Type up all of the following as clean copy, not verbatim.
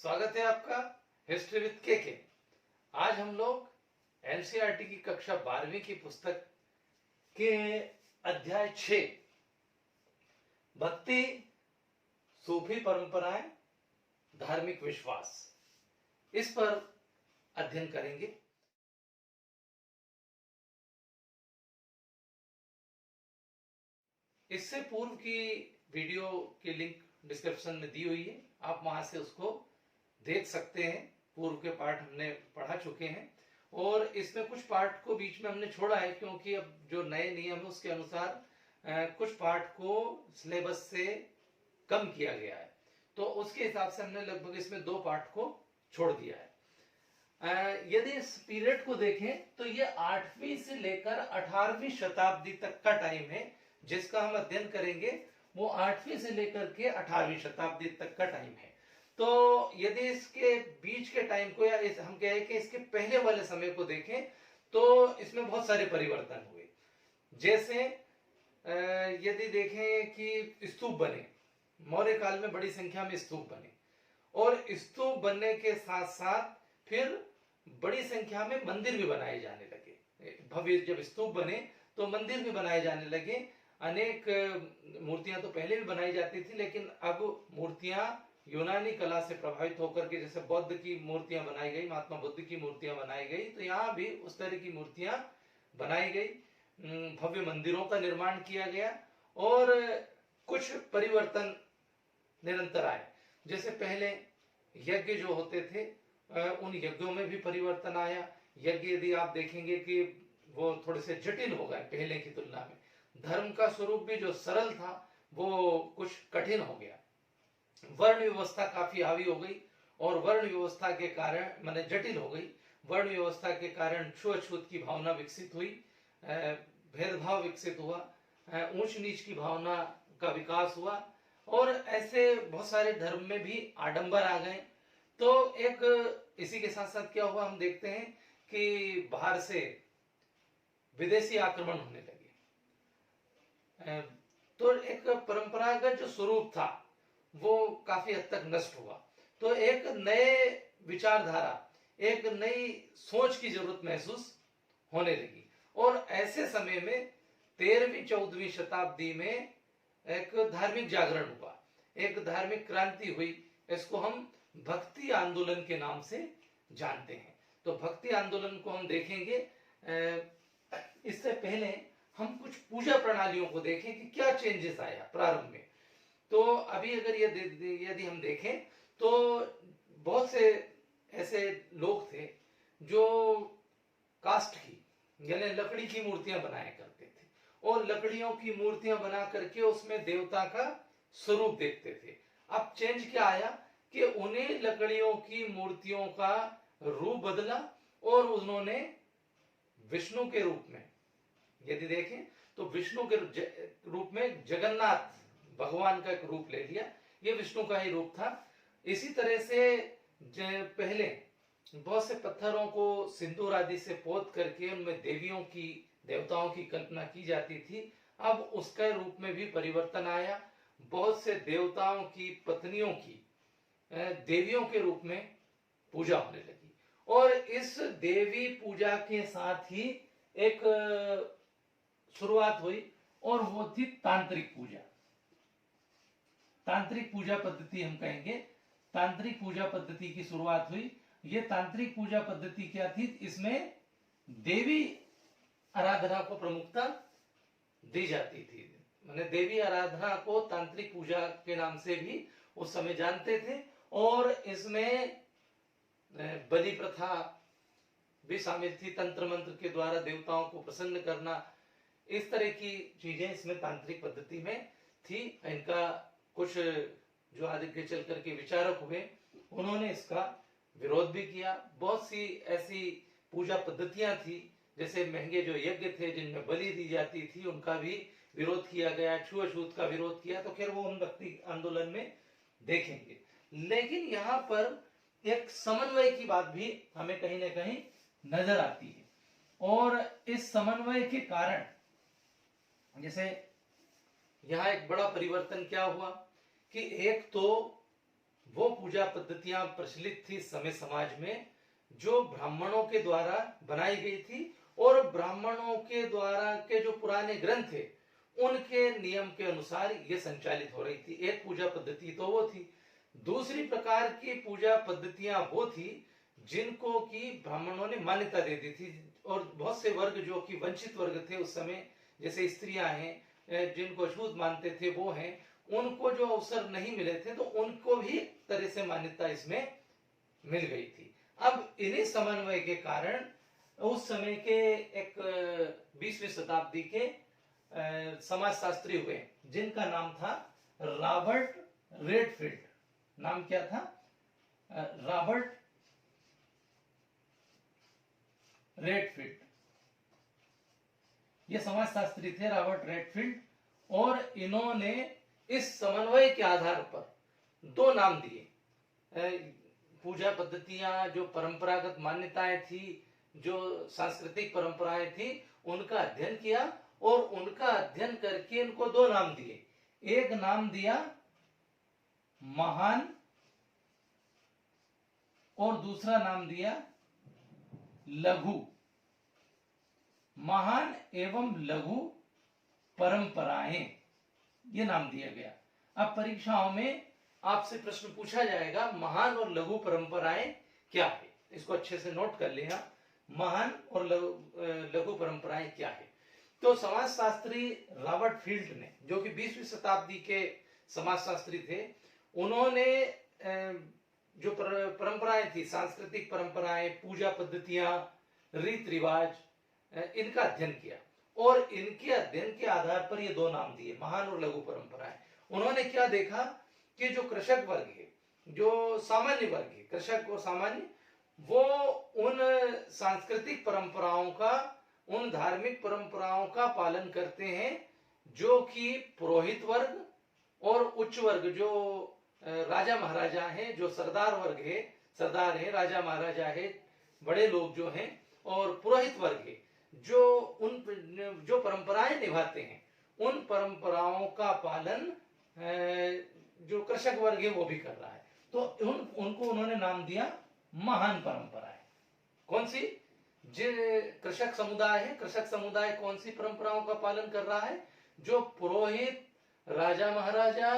स्वागत है आपका हिस्ट्री विद के। आज हम लोग एनसीईआरटी की कक्षा 12वीं की पुस्तक के अध्याय 6 भक्ति, सूफी परंपराएं, धार्मिक विश्वास, इस पर अध्ययन करेंगे। इससे पूर्व की वीडियो की लिंक डिस्क्रिप्शन में दी हुई है, आप वहां से उसको देख सकते हैं। पूर्व के पार्ट हमने पढ़ा चुके हैं और इसमें कुछ पार्ट को बीच में हमने छोड़ा है क्योंकि अब जो नए नियम है उसके अनुसार कुछ पार्ट को सिलेबस से कम किया गया है, तो उसके हिसाब से हमने लगभग इसमें 2 पार्ट को छोड़ दिया है। यदि इस पीरियड को देखें तो ये 8वीं से लेकर 18वीं शताब्दी तक का टाइम है जिसका हम अध्ययन करेंगे। वो 8वीं से लेकर के 18वीं शताब्दी तक का टाइम है। तो यदि इसके बीच के टाइम को या हम कहें कि इसके पहले वाले समय को देखें तो इसमें बहुत सारे परिवर्तन हुए। जैसे यदि देखें कि स्तूप बने, मौर्य काल में बड़ी संख्या में स्तूप बने और स्तूप बनने के साथ साथ फिर बड़ी संख्या में मंदिर भी बनाए जाने लगे। भव्य जब स्तूप बने तो मंदिर भी बनाए जाने लगे। अनेक मूर्तियां तो पहले भी बनाई जाती थी, लेकिन अब मूर्तियां यूनानी कला से प्रभावित होकर के, जैसे बौद्ध की मूर्तियां बनाई गई, महात्मा बुद्ध की मूर्तियां बनाई गई, तो यहाँ भी उस तरह की मूर्तियां बनाई गई। भव्य मंदिरों का निर्माण किया गया और कुछ परिवर्तन निरंतर आए। जैसे पहले यज्ञ जो होते थे उन यज्ञों में भी परिवर्तन आया। यज्ञ यदि आप देखेंगे कि वो थोड़े से जटिल हो गए पहले की तुलना में। धर्म का स्वरूप भी जो सरल था वो कुछ कठिन हो गया। वर्ण व्यवस्था काफी हावी हो गई और वर्ण व्यवस्था के कारण माने जटिल हो गई। वर्ण व्यवस्था के कारण छुआछूत की भावना विकसित हुई, भेदभाव विकसित हुआ, ऊंच नीच की भावना का विकास हुआ और ऐसे बहुत सारे धर्म में भी आडंबर आ गए। तो एक इसी के साथ साथ क्या हुआ, हम देखते हैं कि बाहर से विदेशी आक्रमण होने लगे। तो एक परंपरागत जो स्वरूप था वो काफी हद तक नष्ट हुआ। तो एक नए विचारधारा, एक नई सोच की जरूरत महसूस होने लगी और ऐसे समय में 13वीं-14वीं शताब्दी में एक धार्मिक जागरण हुआ, एक धार्मिक क्रांति हुई। इसको हम भक्ति आंदोलन के नाम से जानते हैं। तो भक्ति आंदोलन को हम देखेंगे। इससे पहले हम कुछ पूजा प्रणालियों को देखें कि क्या चेंजेस आया प्रारंभ में। तो अभी अगर यदि हम देखें तो बहुत से ऐसे लोग थे जो काष्ठ की यानी लकड़ी की मूर्तियां बनाया करते थे और लकड़ियों की मूर्तियां बना करके उसमें देवता का स्वरूप देखते थे। अब चेंज क्या आया कि उन्हें लकड़ियों की मूर्तियों का रूप बदला और उन्होंने विष्णु के रूप में यदि देखें तो विष्णु के रूप में जगन्नाथ भगवान का एक रूप ले लिया। ये विष्णु का ही रूप था। इसी तरह से पहले बहुत से पत्थरों को सिंदूर आदि से पोत करके उनमें देवियों की देवताओं की कल्पना की जाती थी। अब उसके रूप में भी परिवर्तन आया। बहुत से देवताओं की पत्नियों की देवियों के रूप में पूजा होने लगी और इस देवी पूजा के साथ ही एक शुरुआत हुई और वो थी तांत्रिक पूजा। तांत्रिक पूजा पद्धति हम कहेंगे, तांत्रिक पूजा पद्धति की शुरुआत हुई। ये तांत्रिक पूजा पद्धति क्या थी, इसमें देवी आराधना को प्रमुखता दी जाती थी। माने देवी आराधना को तांत्रिक पूजा के नाम से भी उस समय जानते थे और इसमें बलि प्रथा भी शामिल थी। तंत्र मंत्र के द्वारा देवताओं को प्रसन्न करना, इस तरह की चीजें इसमें तांत्रिक पद्धति में थी। इनका कुछ जो आगे चल करके विचारक हुए उन्होंने इसका विरोध भी किया। बहुत सी ऐसी पूजा पद्धतियां थी, जैसे महंगे जो यज्ञ थे जिनमें बलि दी जाती थी, उनका भी विरोध किया गया, छुआछूत का विरोध किया। तो खैर वो हम भक्ति आंदोलन में देखेंगे। लेकिन यहाँ पर एक समन्वय की बात भी हमें कहीं ना कहीं नजर आती है और इस समन्वय के कारण जैसे यहाँ एक बड़ा परिवर्तन क्या हुआ कि एक तो वो पूजा पद्धतियां प्रचलित थी समय समाज में, जो ब्राह्मणों के द्वारा बनाई गई थी और ब्राह्मणों के द्वारा के जो पुराने ग्रंथ थे उनके नियम के अनुसार ये संचालित हो रही थी। एक पूजा पद्धति तो वो थी। दूसरी प्रकार की पूजा पद्धतियां वो थी जिनको की ब्राह्मणों ने मान्यता दे दी थी, और बहुत से वर्ग जो कि वंचित वर्ग थे उस समय, जैसे स्त्रियां हैं जिनको अछूत मानते थे वो हैं, उनको जो अवसर नहीं मिले थे तो उनको भी तरह से मान्यता इसमें मिल गई थी। अब इन्हीं समन्वय के कारण उस समय के एक 20वीं शताब्दी के समाजशास्त्री हुए जिनका नाम था रॉबर्ट रेडफील्ड। नाम क्या था? Robert Redfield. ये समाजशास्त्री थे रॉबर्ट रेडफील्ड, और इन्होंने इस समन्वय के आधार पर दो नाम दिए। पूजा पद्धतियां जो परंपरागत मान्यताएं थी, जो सांस्कृतिक परंपराएं थी, उनका अध्ययन किया और उनका अध्ययन करके इनको दो नाम दिए। एक नाम दिया महान और दूसरा नाम दिया लघु। महान एवं लघु परंपराएं, ये नाम दिया गया। अब परीक्षाओं में आपसे प्रश्न पूछा जाएगा महान और लघु परंपराएं क्या है, इसको अच्छे से नोट कर लेना। महान और लघु परंपराएं क्या है? तो समाजशास्त्री रॉबर्ट फील्ड ने, जो कि 20वीं शताब्दी के समाजशास्त्री थे, उन्होंने जो परंपराएं थी, सांस्कृतिक परंपराएं, पूजा पद्धतियां, रीत रिवाज, इनका अध्ययन किया और इनके अध्ययन के आधार पर ये दो नाम दिए, महान और लघु परंपराएं। उन्होंने क्या देखा कि जो कृषक वर्ग है, जो सामान्य वर्ग है, कृषक और सामान्य, वो उन सांस्कृतिक परंपराओं का, उन धार्मिक परंपराओं का पालन करते हैं जो कि पुरोहित वर्ग और उच्च वर्ग, जो राजा महाराजा हैं, जो सरदार वर्ग है, सरदार है, राजा महाराजा है, बड़े लोग जो हैं, और पुरोहित वर्ग है, जो परंपराएं निभाते हैं, उन परंपराओं का पालन जो कृषक वर्ग है वो भी कर रहा है। तो उनको उन्होंने नाम दिया महान परंपराएं। कौन सी? जो कृषक समुदाय है, कृषक समुदाय कौन सी परंपराओं का पालन कर रहा है? जो पुरोहित, राजा महाराजा,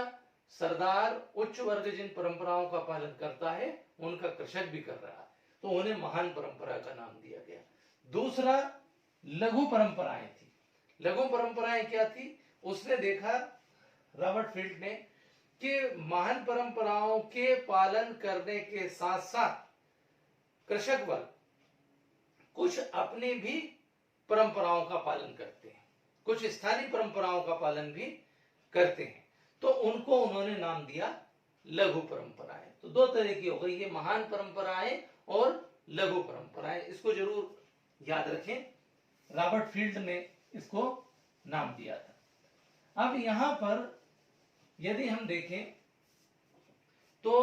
सरदार, उच्च वर्ग जिन परंपराओं का पालन करता है उनका कृषक भी कर रहा है, तो उन्हें महान परंपरा का नाम दिया गया। दूसरा लघु परंपराएं थी। लघु परंपराएं क्या थी? उसने देखा रॉबर्ट फील्ड ने कि महान परंपराओं के पालन करने के साथ साथ कृषक वर्ग कुछ अपनी भी परंपराओं का पालन करते हैं, कुछ स्थानीय परंपराओं का पालन भी करते हैं, तो उनको उन्होंने नाम दिया लघु परंपराएं। तो दो तरह की हो गई, ये महान परंपराएं और लघु परंपराएं। इसको जरूर याद रखें, रॉबर्ट फील्ड ने इसको नाम दिया था। अब यहां पर यदि हम देखें तो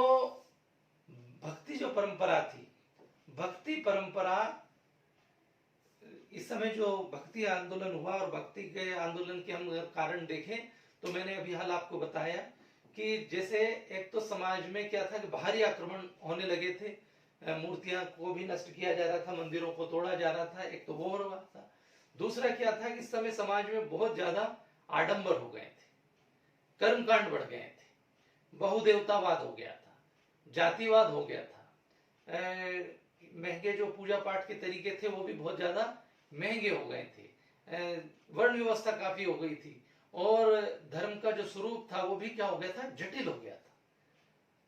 भक्ति जो परंपरा थी, भक्ति परंपरा, इस समय जो भक्ति आंदोलन हुआ और भक्ति के आंदोलन के हम कारण देखें तो मैंने अभी हाल आपको बताया कि जैसे एक तो समाज में क्या था कि बाहरी आक्रमण होने लगे थे, मूर्तियां को भी नष्ट किया जा रहा था, मंदिरों को तोड़ा जा रहा था, एक तो वो हो रहा था। दूसरा क्या था कि इस समय समाज में बहुत ज्यादा आडंबर हो गए थे, कर्मकांड बढ़ गए थे, बहुदेवतावाद हो गया था, जातिवाद हो गया था, महंगे जो पूजा पाठ के तरीके थे वो भी बहुत ज्यादा महंगे हो गए थे, वर्ण व्यवस्था काफी हो गई थी, और धर्म का जो स्वरूप था वो भी क्या हो गया था? जटिल हो गया था,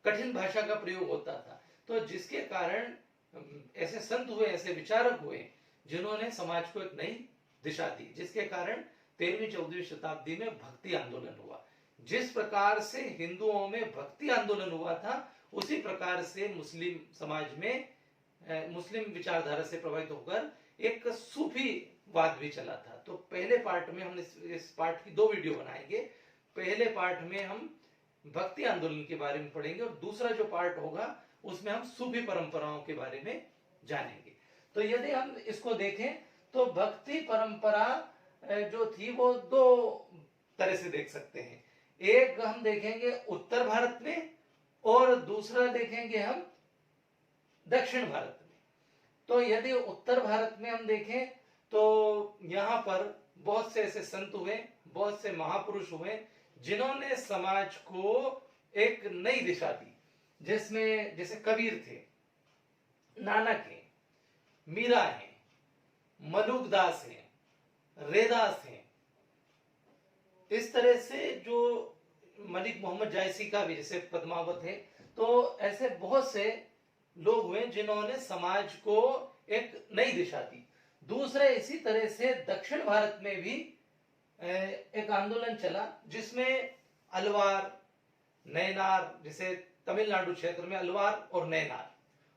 कठिन भाषा का प्रयोग होता था। तो जिसके कारण ऐसे संत हुए, ऐसे विचारक हुए जिन्होंने समाज को एक नई दिशा दी, जिसके कारण 13वीं-14वीं शताब्दी में भक्ति आंदोलन हुआ। जिस प्रकार से हिंदुओं में भक्ति आंदोलन हुआ था उसी प्रकार से मुस्लिम समाज में, मुस्लिम विचारधारा से प्रभावित होकर एक सूफी वाद भी चला था। तो पहले पार्ट में हम इस पार्ट की 2 वीडियो बनाएंगे। पहले पार्ट में हम भक्ति आंदोलन के बारे में पढ़ेंगे और दूसरा जो पार्ट होगा उसमें हम सूफी परंपराओं के बारे में जानेंगे। तो यदि हम इसको देखें तो भक्ति परंपरा जो थी वो 2 तरह से देख सकते हैं। एक हम देखेंगे उत्तर भारत में और दूसरा देखेंगे हम दक्षिण भारत में। तो यदि उत्तर भारत में हम देखें तो यहाँ पर बहुत से ऐसे संत हुए, बहुत से महापुरुष हुए जिन्होंने समाज को एक नई दिशा दी, जिसमें जैसे कबीर थे, नानक है, मीरा है, मलुकदास है, रेदास है। इस तरह से जो मलिक मोहम्मद जायसी का भी जैसे पद्मावत है, तो ऐसे बहुत से लोग हुए जिन्होंने समाज को एक नई दिशा दी। दूसरे इसी तरह से दक्षिण भारत में भी एक आंदोलन चला जिसमें अलवार, नैनार, जैसे तमिलनाडु क्षेत्र में अलवार और नैनार,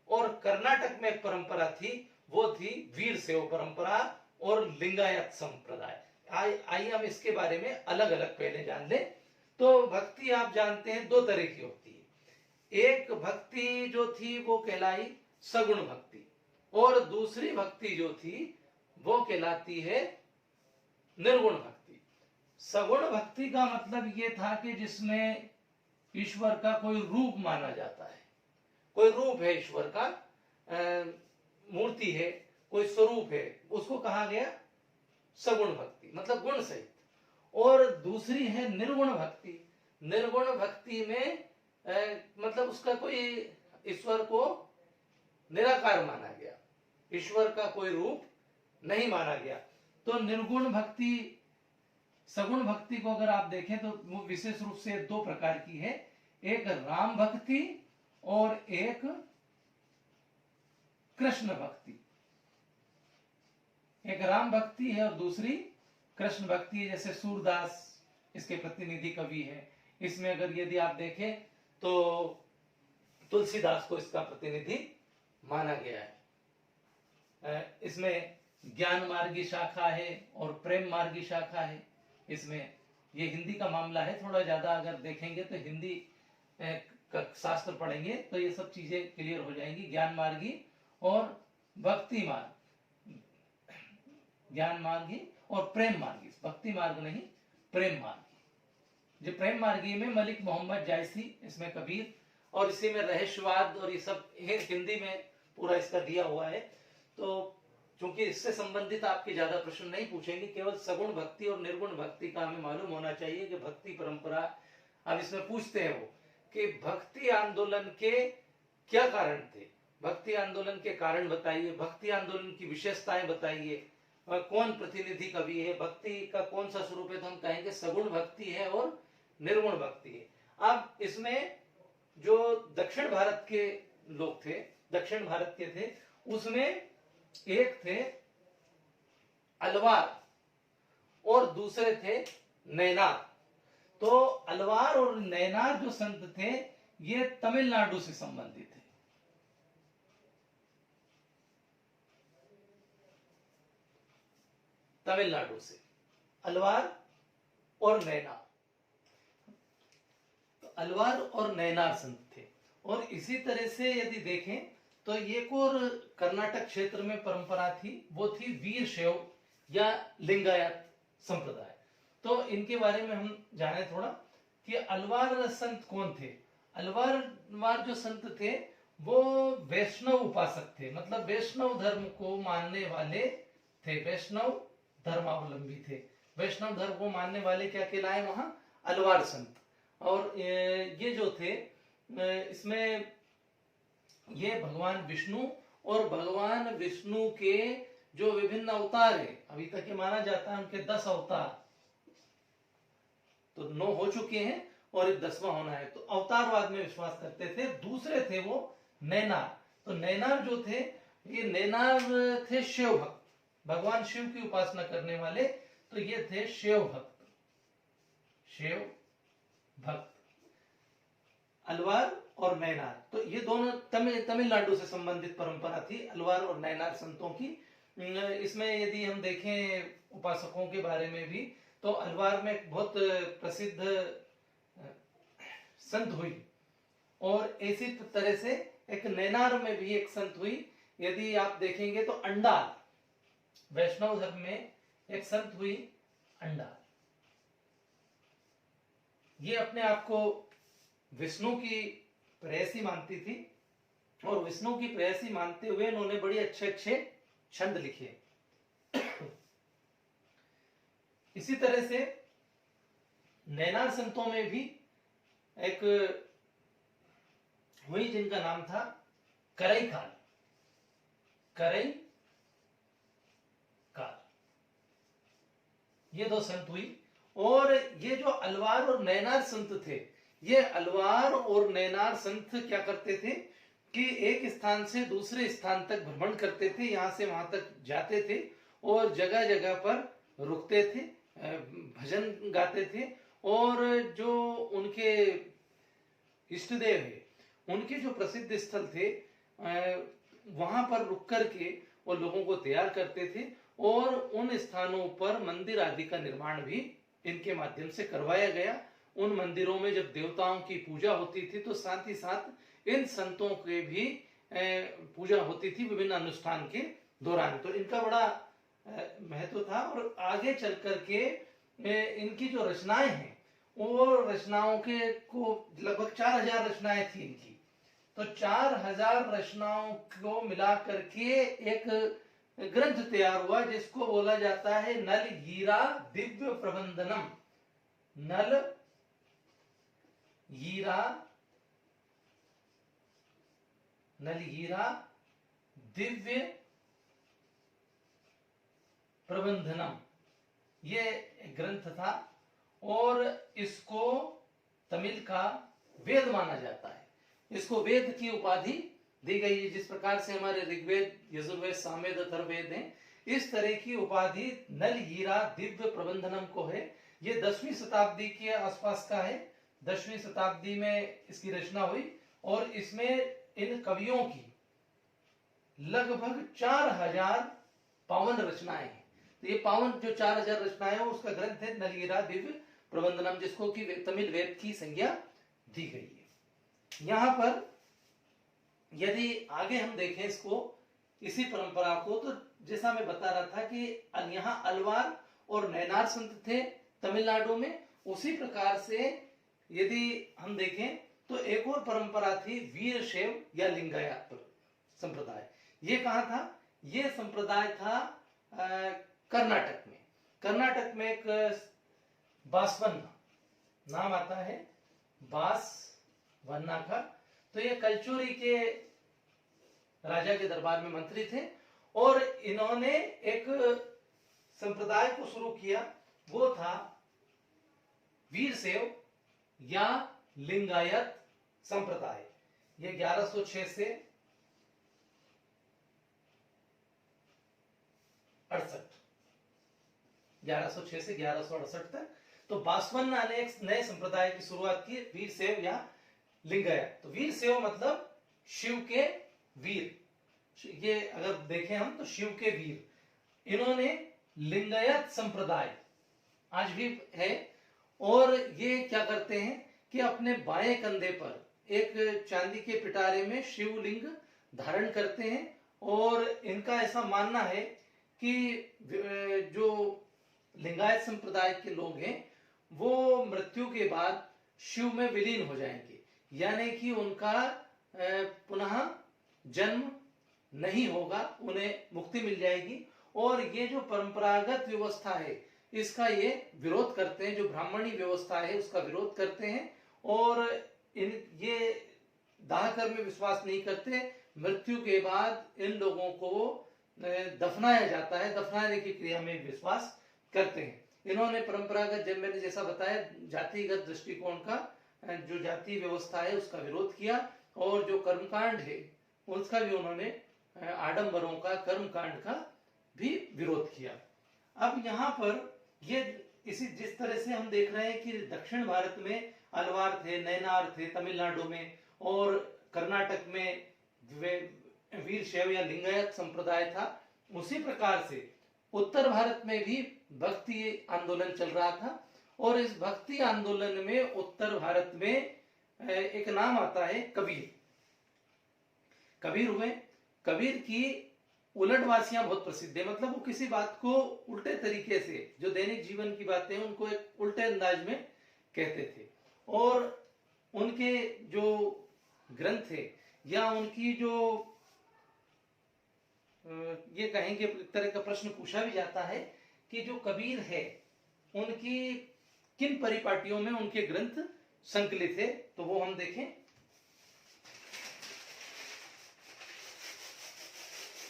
और कर्नाटक में एक परंपरा थी, वो थी वीर शैव परंपरा और लिंगायत संप्रदाय। आइए हम इसके बारे में अलग अलग पहले जान लें। तो भक्ति आप जानते हैं दो तरह की होती है। एक भक्ति जो थी वो कहलाई सगुण भक्ति, और दूसरी भक्ति जो थी वो कहलाती है निर्गुण भक्ति। सगुण भक्ति का मतलब ये था कि जिसमें ईश्वर का कोई रूप माना जाता है, कोई रूप है ईश्वर का, मूर्ति है, कोई स्वरूप है, उसको कहा गया सगुण भक्ति, मतलब गुण सहित। और दूसरी है निर्गुण भक्ति। निर्गुण भक्ति में मतलब उसका कोई ईश्वर को निराकार माना गया, ईश्वर का कोई रूप नहीं माना गया। तो निर्गुण भक्ति, सगुण भक्ति को अगर आप देखें तो वो विशेष रूप से दो प्रकार की है, एक राम भक्ति और एक कृष्ण भक्ति। एक राम भक्ति है और दूसरी कृष्ण भक्ति है। जैसे सूरदास इसके प्रतिनिधि कवि है। इसमें अगर यदि आप देखें तो तुलसीदास को इसका प्रतिनिधि माना गया है। इसमें ज्ञान मार्गी शाखा है और प्रेम मार्गी शाखा है। इसमें ये हिंदी का मामला है, थोड़ा ज्यादा अगर देखेंगे तो हिंदी का शास्त्र पढ़ेंगे तो ये सब चीजें क्लियर हो जाएंगी। ज्ञान मार्गी और भक्ति मार्ग, ज्ञान मार्गी और प्रेम मार्गी, भक्ति मार्ग नहीं प्रेम मार्गी। जो प्रेम मार्गी में मलिक मोहम्मद जायसी, इसमें कबीर, और इसी में रहस्यवाद और ये सब हिंदी में पूरा इसका दिया हुआ है। तो चूंकि इससे संबंधित आपके ज्यादा प्रश्न नहीं पूछेंगे, केवल सगुण भक्ति और निर्गुण भक्ति का हमें मालूम होना चाहिए कि भक्ति परंपरा, अब इसमें पूछते हैं वो कि भक्ति आंदोलन के क्या कारण थे, भक्ति आंदोलन के कारण बताइए, भक्ति आंदोलन की विशेषताएं बताइए, कौन प्रतिनिधि कवि है, भक्ति का कौन सा स्वरूप है, तो हम कहेंगे सगुण भक्ति है और निर्गुण भक्ति है। अब इसमें जो दक्षिण भारत के लोग थे, दक्षिण भारत के थे, उसमें एक थे अलवार और दूसरे थे नैनार। तो अलवार और नैनार जो संत थे ये तमिलनाडु से संबंधित है। तमिलनाडु से अलवार और नैनार, तो अलवार और नैनार संत थे। और इसी तरह से यदि देखें तो एक और कर्नाटक क्षेत्र में परंपरा थी, वो थी वीर शैव या लिंगायत संप्रदाय। तो इनके बारे में हम जाने थोड़ा कि अलवार संत कौन थे। अलवार जो संत थे वो वैष्णव उपासक थे, मतलब वैष्णव धर्म को मानने वाले थे, वैष्णव धर्मावलंबी थे। वैष्णव धर्म को मानने वाले क्या कहलाए वहां, अलवार संत। और ये जो थे इसमें ये भगवान विष्णु और भगवान विष्णु के जो विभिन्न अवतार है, अभी तक ये माना जाता है उनके 10 अवतार, तो 9 हो चुके हैं और एक 10वां होना है, तो अवतारवाद में विश्वास करते थे। दूसरे थे वो नैनार। तो नैनार जो थे, ये नैनार थे शिव भक्त, भगवान शिव की उपासना करने वाले। तो ये थे शिव भक्त, शिव भक्त अलवार और नैनार। तो ये दोनों तमिलनाडु से संबंधित परंपरा थी, अलवार और नैनार संतों की। इसमें यदि हम देखें उपासकों के बारे में भी, तो अलवार में एक बहुत प्रसिद्ध संत हुई, और इसी तरह से एक नैनार में भी एक संत हुई। यदि आप देखेंगे तो अंडाल, वैष्णव धर्म में एक संत हुई अंडाल। ये अपने आप को विष्णु की प्रेयसी मानती थी, और विष्णु की प्रेयसी मानते हुए इन्होंने बड़े अच्छे अच्छे छंद लिखे। इसी तरह से नैनार संतों में भी एक हुई जिनका नाम था करईकाल। ये दो संत हुई। और ये जो अलवार और नैनार संत थे, ये अलवार और नैनार संत क्या करते थे कि एक स्थान से दूसरे स्थान तक भ्रमण करते थे, यहां से वहां तक जाते थे और जगह जगह पर रुकते थे, भजन गाते थे, और जो उनके इष्ट देव है, उनके जो प्रसिद्ध स्थल थे वहां पर रुक करके वो लोगों को तैयार करते थे, और उन स्थानों पर मंदिर आदि का निर्माण भी इनके माध्यम से करवाया गया। उन मंदिरों में जब देवताओं की पूजा होती थी तो साथ ही साथ इन संतों के भी पूजा होती थी विभिन्न अनुष्ठान के दौरान। तो इनका बड़ा महत्व था। और आगे चल करके इनकी जो रचनाएं हैं, वो रचनाओं के को लगभग 4000 रचनाएं थी इनकी। तो 4000 रचनाओं को मिला करके एक ग्रंथ तैयार हुआ जिसको बोला जाता है नल हीरा दिव्य प्रबंधनम। नल हीरा दिव्य प्रबंधनम, ये ग्रंथ था। और इसको तमिल का वेद माना जाता है। इसको वेद की उपाधि दी गई है। जिस प्रकार से हमारे ऋग्वेद, यजुर्वेद, सामवेद, अथर्ववेद हैं, इस तरह की उपाधि नल हीरा दिव्य प्रबंधनम को है। ये 10वीं शताब्दी के आसपास का है। 10वीं शताब्दी में इसकी रचना हुई और इसमें इन कवियों की लगभग 4000 पावन रचनाएं हैं। तो ये पावन जो 4000 रचनाएं हैं उसका ग्रंथ है नल हीरा दिव्य प्रबंधनम, जिसको कि तमिल वेद की संज्ञा दी गई है। यहां पर यदि आगे हम देखें इसको, इसी परंपरा को, तो जैसा मैं बता रहा था कि यहाँ अलवार और नैनार संत थे तमिलनाडु में, उसी प्रकार से यदि हम देखें तो एक और परंपरा थी वीरशैव या लिंगायत संप्रदाय। ये कहाँ था? ये संप्रदाय था कर्नाटक में। कर्नाटक में एक बासवन्ना नाम आता है, बासवन्ना का। तो ये कलचुरी के राजा के दरबार में मंत्री थे और इन्होंने एक संप्रदाय को शुरू किया, वो था वीरशैव या लिंगायत संप्रदाय। ये 1106 से 1168 तक। तो बासवन्ना ने एक नए संप्रदाय की शुरुआत की, वीरशैव या लिंगायत। तो वीरशैव मतलब शिव के वीर। ये अगर देखें हम तो शिव के वीर। इन्होंने लिंगायत संप्रदाय आज भी है, और ये क्या करते हैं कि अपने बाएं कंधे पर एक चांदी के पिटारे में शिवलिंग धारण करते हैं। और इनका ऐसा मानना है कि जो लिंगायत संप्रदाय के लोग हैं वो मृत्यु के बाद शिव में विलीन हो जाएंगे, यानी कि उनका पुनः जन्म नहीं होगा, उन्हें मुक्ति मिल जाएगी। और ये जो परंपरागत व्यवस्था है इसका ये विरोध करते हैं, जो ब्राह्मणी व्यवस्था है उसका विरोध करते हैं। और ये दाह कर्म में विश्वास नहीं करते। मृत्यु के बाद इन लोगों को दफनाया जाता है, दफनाने की क्रिया में विश्वास करते हैं। इन्होंने परंपरागत, जब मैंने जैसा बताया, जातिगत दृष्टिकोण का, जो जाति व्यवस्था है उसका विरोध किया, और जो कर्मकांड है उसका भी उन्होंने, आडंबरों का, कर्मकांड का भी विरोध किया। अब यहाँ पर ये जिस तरह से हम देख रहे हैं कि दक्षिण भारत में अलवार थे, नैनार थे तमिलनाडु में, और कर्नाटक में वीरशैव या लिंगायत संप्रदाय था, उसी प्रकार से उत्तर भारत में भी भक्ति आंदोलन चल रहा था। और इस भक्ति आंदोलन में उत्तर भारत में एक नाम आता है कबीर। कबीर हुए। कबीर की उलटवासियां बहुत प्रसिद्ध है, मतलब वो किसी बात को उल्टे तरीके से, जो दैनिक जीवन की बातें उनको एक उल्टे अंदाज में कहते थे। और उनके जो ग्रंथ है या उनकी जो ये कहेंगे एक तरह का प्रश्न पूछा भी जाता है कि जो कबीर है उनकी किन परिपाटियों में उनके ग्रंथ संकलित है, तो वो हम देखें।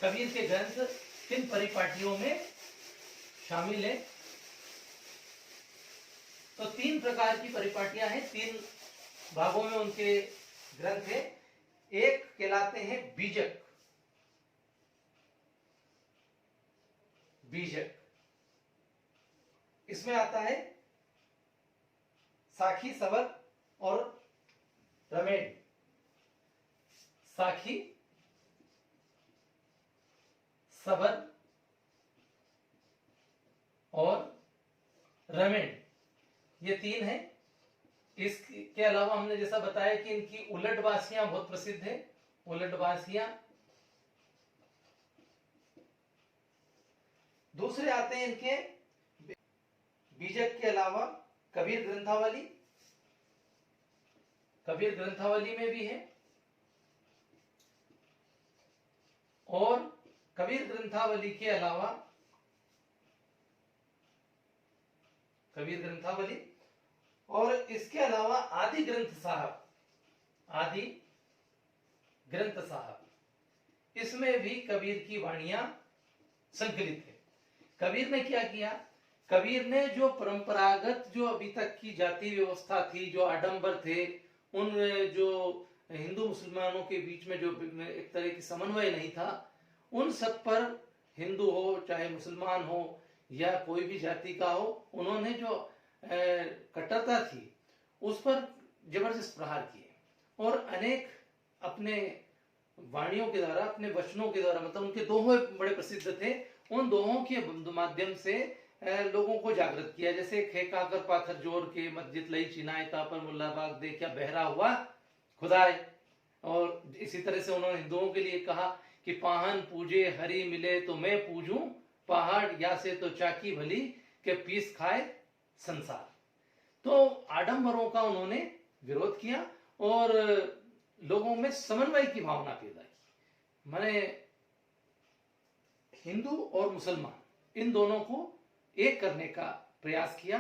कबीर के ग्रंथ किन परिपाटियों में शामिल है, तो 3 प्रकार की परिपाटियां हैं, 3 भागों में उनके ग्रंथ है। एक कहलाते हैं बीजक, बीजक इसमें आता है साखी, सबर और रमेण। साखी, सबर और रमेण, ये 3 है। इसके अलावा हमने जैसा बताया कि इनकी उलटबासियां बहुत प्रसिद्ध है। उलटबासियां, दूसरे आते हैं इनके बीजक के अलावा कबीर ग्रंथावली, कबीर ग्रंथावली में भी है। और कबीर ग्रंथावली के अलावा कबीर ग्रंथावली और इसके अलावा आदि ग्रंथ साहब, आदि ग्रंथ साहब, इसमें भी कबीर की वाणियां संकलित है। कबीर ने क्या किया, कबीर ने जो परंपरागत जो अभी तक की जाति व्यवस्था थी, जो आडंबर थे, उन जो हिंदू मुसलमानों के बीच में जो एक तरह की समन्वय नहीं था, उन सब पर, हिंदू हो चाहे मुसलमान हो या कोई भी जाति का हो, उन्होंने जो कट्टरता थी उस पर जबरदस्त प्रहार किए और अनेक अपने वाणियों के द्वारा, अपने वचनों के द्वारा, मतलब उनके दोहे बड़े प्रसिद्ध थे, उन दोहों के माध्यम से लोगों को जागृत किया। जैसे खेकाकर पाथर जोर के मस्जिद लई चिनायता पर मुल्ला बाग दे, क्या बहरा हुआ खुदाए। और इसी तरह से उन्होंने हिंदुओं के लिए कहा कि पाहन पूजे हरि मिले तो मैं पूजूं पहाड़, या से तो चाकी भली के पीस खाए संसार। तो आडंबरों का उन्होंने विरोध किया और लोगों में समन्वय की भावना पैदा की। माने हिंदू और मुसलमान इन दोनों को एक करने का प्रयास किया।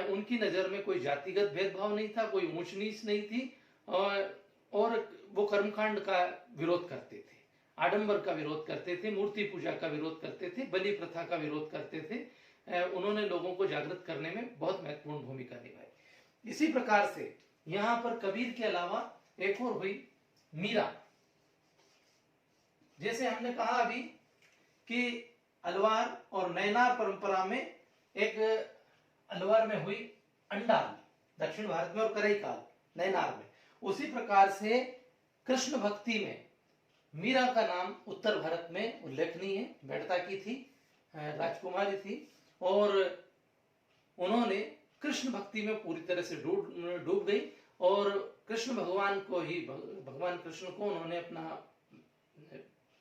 उनकी नजर में कोई जातिगत भेदभाव नहीं था, कोई ऊंच नीच नहीं थी, और वो कर्मकांड का विरोध करते थे, आडंबर का विरोध करते थे, मूर्ति पूजा का विरोध करते थे, बलि प्रथा का विरोध करते थे। उन्होंने लोगों को जागृत करने में बहुत महत्वपूर्ण भूमिका निभाई। इसी प्रकार से यहां पर कबीर के अलावा एक और हुई मीरा। जैसे हमने कहा अभी कि अलवार और नैनार परंपरा में, एक अलवार में हुई अंडाल दक्षिण भारत में और करईकाल नैनार में, उसी प्रकार से कृष्ण भक्ति में मीरा का नाम उत्तर भारत में उल्लेखनीय है। बेड़ता की थी, राजकुमारी थी, और उन्होंने कृष्ण भक्ति में पूरी तरह से डूब गई और कृष्ण भगवान को ही, भगवान कृष्ण को उन्होंने अपना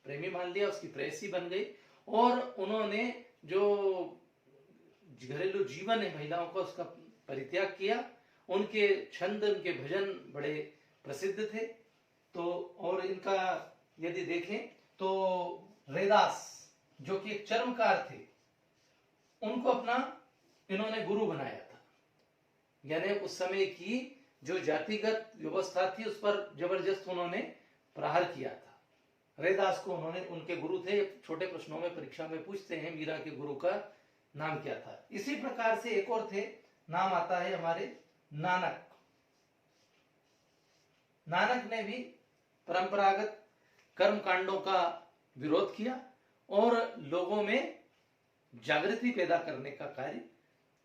प्रेमी मान लिया, उसकी प्रेयसी बन गई। और उन्होंने जो घरेलू जीवन है महिलाओं का, उसका परित्याग किया। उनके छंद, उनके भजन बड़े प्रसिद्ध थे। तो और इनका यदि देखें तो रैदास जो कि एक चर्मकार थे, उनको अपना इन्होंने गुरु बनाया था। यानी उस समय की जो जातिगत व्यवस्था थी उस पर जबरदस्त उन्होंने प्रहार किया था। रैदास को उन्होंने, उनके गुरु थे। छोटे प्रश्नों में परीक्षा में पूछते हैं मीरा के गुरु का नाम क्या था। इसी प्रकार से एक और थे, नाम आता है हमारे नानक। नानक ने भी परंपरागत कर्म कांडों का विरोध किया और लोगों में जागृति पैदा करने का कार्य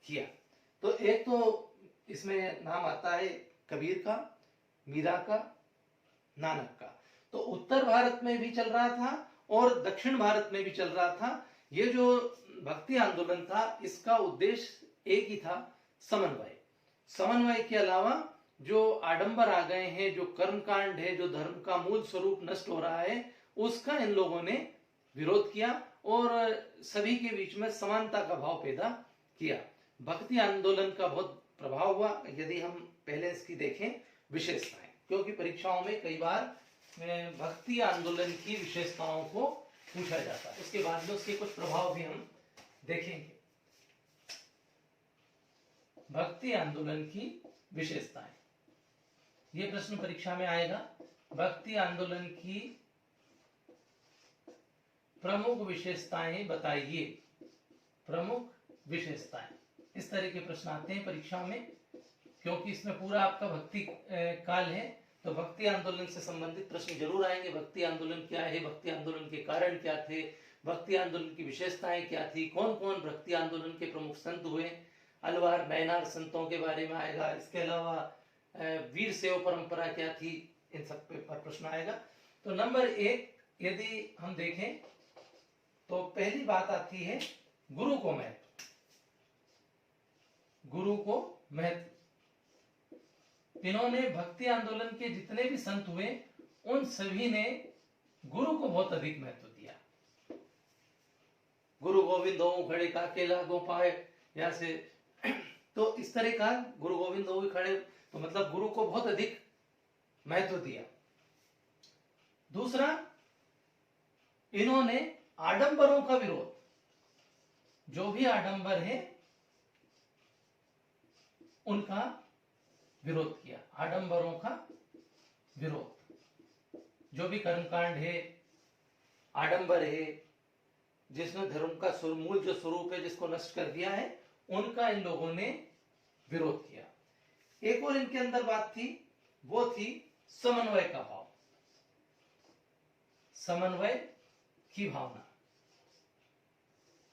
किया। तो एक तो इसमें नाम आता है कबीर का, मीरा का, नानक का। तो उत्तर भारत में भी चल रहा था और दक्षिण भारत में भी चल रहा था। ये जो भक्ति आंदोलन था, इसका उद्देश्य एक ही था, समन्वय। समन्वय के अलावा जो आडंबर आ गए हैं, जो कर्मकांड है, जो धर्म का मूल स्वरूप नष्ट हो रहा है, उसका इन लोगों ने विरोध किया और सभी के बीच में समानता का भाव पैदा किया। भक्ति आंदोलन का बहुत प्रभाव हुआ। यदि हम पहले इसकी देखें विशेषताएं, क्योंकि परीक्षाओं में कई बार भक्ति आंदोलन की विशेषताओं को पूछा जाता है। उसके बाद में उसके कुछ प्रभाव भी हम देखेंगे। भक्ति आंदोलन की विशेषताएं, ये प्रश्न परीक्षा में आएगा। भक्ति आंदोलन की प्रमुख विशेषताएं बताइए। प्रमुख विशेषताएं, इस तरह के प्रश्न आते हैं परीक्षा में, क्योंकि इसमें पूरा आपका भक्ति काल है, तो भक्ति आंदोलन से संबंधित प्रश्न जरूर आएंगे। भक्ति आंदोलन क्या है, भक्ति आंदोलन के कारण क्या थे, भक्ति आंदोलन की विशेषताएं क्या थी, कौन कौन भक्ति आंदोलन के प्रमुख संत हुए, अलवार नयनार संतों के बारे में आएगा। इसके अलावा वीर सेव परंपरा क्या थी, इन सब पर प्रश्न आएगा। तो नंबर 1 यदि हम देखें तो पहली बात आती है गुरु को महत्व। गुरु को महत्व, इन्होंने भक्ति आंदोलन के जितने भी संत हुए उन सभी ने गुरु को बहुत अधिक महत्व दिया। गुरु गोविंद हो खड़े काके लागो पाए, या से तो इस तरह का गुरु गोविंद हो खड़े, तो मतलब गुरु को बहुत अधिक महत्व दिया। दूसरा, इन्होंने आडंबरों का विरोध, जो भी आडंबर है उनका विरोध किया। आडंबरों का विरोध, जो भी कर्मकांड है, आडंबर है, जिसने धर्म का मूल जो स्वरूप है जिसको नष्ट कर दिया है, उनका इन लोगों ने विरोध किया। एक और इनके अंदर बात थी, वो थी समन्वय का भाव, समन्वय की भावना।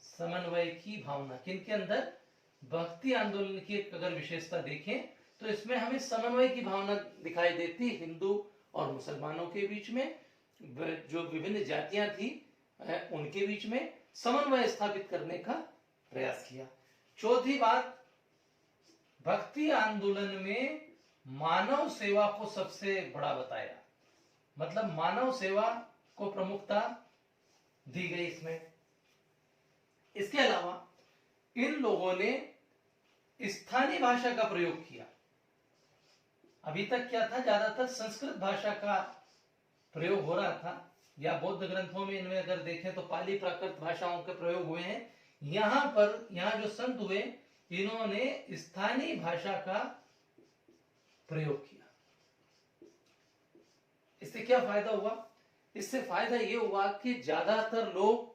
समन्वय की भावना किनके अंदर, भक्ति आंदोलन की अगर विशेषता देखें तो इसमें हमें समन्वय की भावना दिखाई देती। हिंदू और मुसलमानों के बीच में, जो विभिन्न जातियां थी उनके बीच में समन्वय स्थापित करने का प्रयास किया। चौथी बात, भक्ति आंदोलन में मानव सेवा को सबसे बड़ा बताया, मतलब मानव सेवा को प्रमुखता दी गई इसमें। इसके अलावा इन लोगों ने स्थानीय भाषा का प्रयोग किया। अभी तक क्या था, ज्यादातर संस्कृत भाषा का प्रयोग हो रहा था, या बौद्ध ग्रंथों में इनमें अगर देखें तो पाली प्राकृत भाषाओं के प्रयोग हुए हैं। यहाँ जो संत हुए, इन्होंने स्थानीय भाषा का प्रयोग किया। इससे क्या फायदा हुआ, इससे फायदा यह हुआ कि ज्यादातर लोग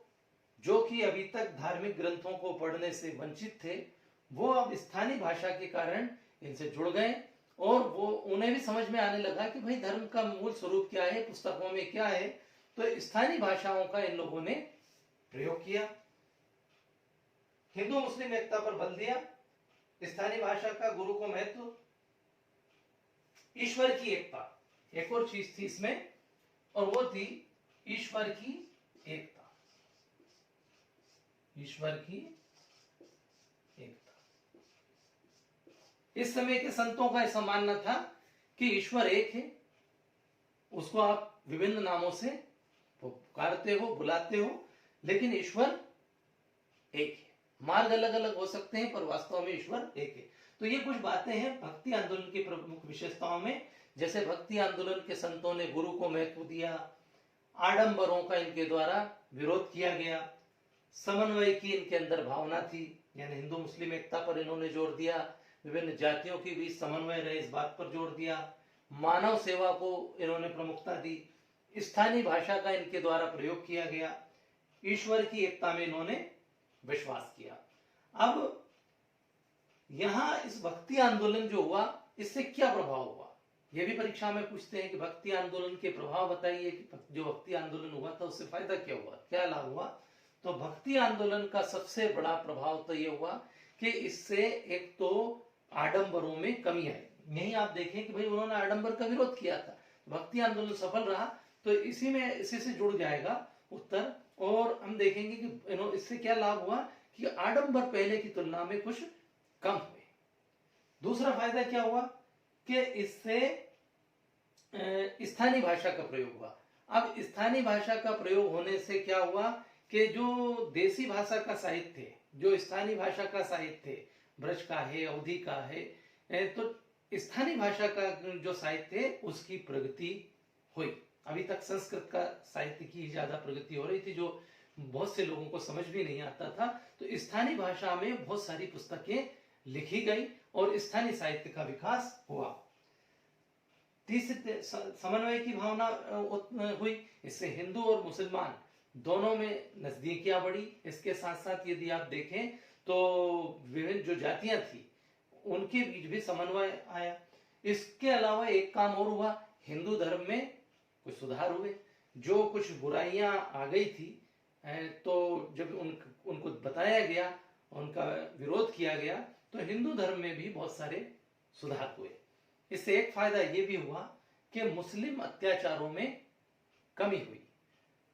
जो कि अभी तक धार्मिक ग्रंथों को पढ़ने से वंचित थे, वो अब स्थानीय भाषा के कारण इनसे जुड़ गए, और वो उन्हें भी समझ में आने लगा कि भाई धर्म का मूल स्वरूप क्या है, पुस्तकों में क्या है। तो स्थानीय भाषाओं का इन लोगों ने प्रयोग किया। हिंदू मुस्लिम एकता पर बल दिया, स्थानीय भाषा का, गुरु को महत्व, ईश्वर की एकता, एक और चीज थी इसमें, और वो थी ईश्वर की एकता। ईश्वर की एकता। इस समय के संतों का ऐसा मानना था कि ईश्वर एक है, उसको आप विभिन्न नामों से पुकारते हो, बुलाते हो, लेकिन ईश्वर एक है। मार्ग अलग अलग हो सकते हैं पर वास्तव में ईश्वर एक है। तो ये कुछ बातें हैं भक्ति आंदोलन की प्रमुख विशेषताओं में। जैसे भक्ति आंदोलन के संतों ने गुरु को महत्व दिया, आडंबरों का इनके द्वारा विरोध किया गया, समन्वय की इनके अंदर भावना थी, यानी हिंदू मुस्लिम एकता पर इन्होंने जोर दिया, विभिन्न जातियों के बीच समन्वय रहे इस बात पर जोर दिया, मानव सेवा को इन्होंने प्रमुखता दी, स्थानीय भाषा का इनके द्वारा प्रयोग किया गया, ईश्वर की एकता में इन्होंने विश्वास किया। अब यहां इस भक्ति आंदोलन जो हुआ, इससे क्या प्रभाव हुआ, यह भी परीक्षा में पूछते हैं कि भक्ति आंदोलन के प्रभाव बताइए कि जो भक्ति आंदोलन हुआ था उससे फायदा क्या हुआ, क्या लाभ हुआ। तो भक्ति आंदोलन का सबसे बड़ा प्रभाव तो यह हुआ कि इससे एक तो आडंबरों में कमी आई। यही आप देखें कि भाई उन्होंने आडंबर का विरोध किया था, भक्ति आंदोलन सफल रहा, तो इसी से जुड़ जाएगा उत्तर। और हम देखेंगे कि इससे क्या लाभ हुआ कि आडंबर पहले की तुलना में कुछ कम हुए। दूसरा फायदा क्या हुआ कि इससे स्थानीय भाषा का प्रयोग हुआ। अब स्थानीय भाषा का प्रयोग होने से क्या हुआ कि जो देसी भाषा का साहित्य, जो स्थानीय भाषा का साहित्य ब्रज का है, अवधी का है, तो स्थानीय भाषा का जो साहित्य है उसकी प्रगति हुई। अभी तक संस्कृत का साहित्य की ज्यादा प्रगति हो रही थी, जो बहुत से लोगों को समझ भी नहीं आता था। तो स्थानीय भाषा में बहुत सारी पुस्तकें लिखी गई और स्थानीय साहित्य का विकास हुआ। तीसरे समन्वय की भावना हुई। इससे हिंदू और मुसलमान दोनों में नजदीकियां बढ़ी। इसके साथ साथ यदि आप देखें तो विभिन्न जो जातियां थी उनके बीच भी समन्वय आया। इसके अलावा एक काम और हुआ, हिंदू धर्म में कुछ सुधार हुए। जो कुछ बुराइयां आ गई थी तो जब उनको बताया गया, उनका विरोध किया गया, तो हिंदू धर्म में भी बहुत सारे सुधार हुए। इससे एक फायदा ये भी हुआ कि मुस्लिम अत्याचारों में कमी हुई।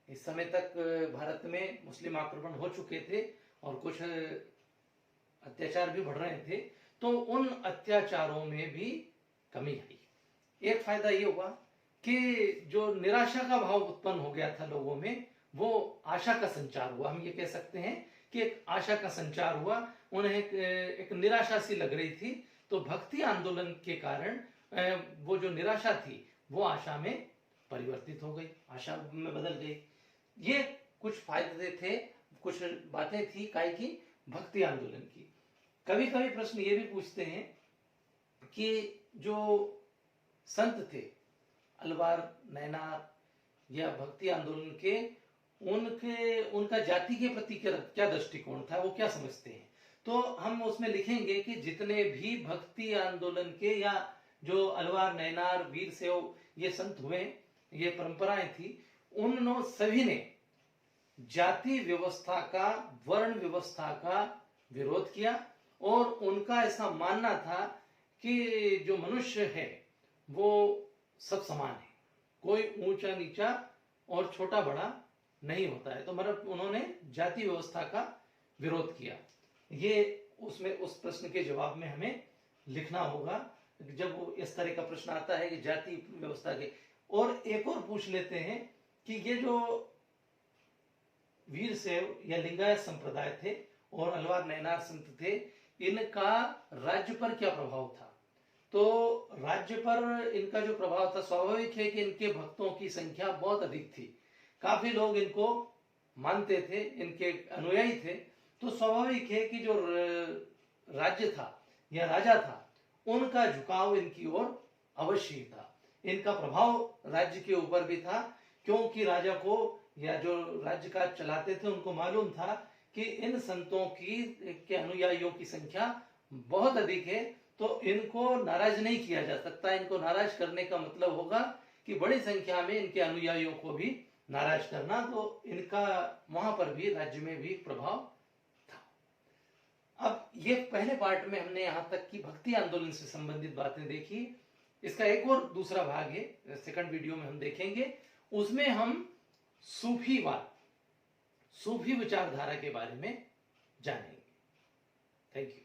इस समय तक भारत में मुस्लिम आक्रमण हो चुके थे और कुछ अत्याचार भी बढ़ रहे थे, तो उन अत्याचारों में भी कमी आई। एक फायदा ये हुआ कि जो निराशा का भाव उत्पन्न हो गया था लोगों में, वो आशा का संचार हुआ। हम ये कह सकते हैं कि एक आशा का संचार हुआ। उन्हें एक निराशा सी लग रही थी, तो भक्ति आंदोलन के कारण वो जो निराशा थी वो आशा में परिवर्तित हो गई, आशा में बदल गई। ये कुछ फायदे थे, कुछ बातें थी काय की भक्ति आंदोलन की। कभी कभी प्रश्न ये भी पूछते हैं कि जो संत थे अलवार, नैनार या भक्ति आंदोलन के, उनका जाति के प्रति क्या दृष्टिकोण था, वो क्या समझते हैं। तो हम उसमें लिखेंगे कि जितने भी भक्ति आंदोलन के या जो अलवार, नैनार, वीर सेव ये संत हुए, ये परंपराएं थी, उन सभी ने जाति व्यवस्था का, वर्ण व्यवस्था का विरोध किया। और उनका ऐसा मानना था कि जो मनुष्य है वो सब समान है, कोई ऊंचा नीचा और छोटा बड़ा नहीं होता है। तो मतलब उन्होंने जाति व्यवस्था का विरोध किया। ये उसमें उस प्रश्न के जवाब में हमें लिखना होगा जब इस तरह का प्रश्न आता है कि जाति व्यवस्था के। और एक और पूछ लेते हैं कि ये जो वीर शैव या लिंगायत संप्रदाय थे और अलवार, नैनार संत थे, इनका राज्य पर क्या प्रभाव था। तो राज्य पर इनका जो प्रभाव था, स्वाभाविक है कि इनके भक्तों की संख्या बहुत अधिक थी, काफी लोग इनको मानते थे, इनके अनुयायी थे। तो स्वाभाविक है कि जो राज्य था या राजा था, उनका झुकाव इनकी ओर अवश्य था। इनका प्रभाव राज्य के ऊपर भी था, क्योंकि राजा को या जो राज्य का चलाते थे उनको मालूम था कि इन संतों के अनुयायियों की संख्या बहुत अधिक है, तो इनको नाराज नहीं किया जा सकता। इनको नाराज करने का मतलब होगा कि बड़ी संख्या में इनके अनुयायियों को भी नाराज करना। तो इनका वहां पर भी, राज्य में भी प्रभाव था। अब ये पहले पार्ट में हमने यहां तक की भक्ति आंदोलन से संबंधित बातें देखी। इसका एक और दूसरा भाग है, सेकंड वीडियो में हम देखेंगे। उसमें हम सूफीवाद, सूफी विचारधारा के बारे में जानेंगे। Thank you.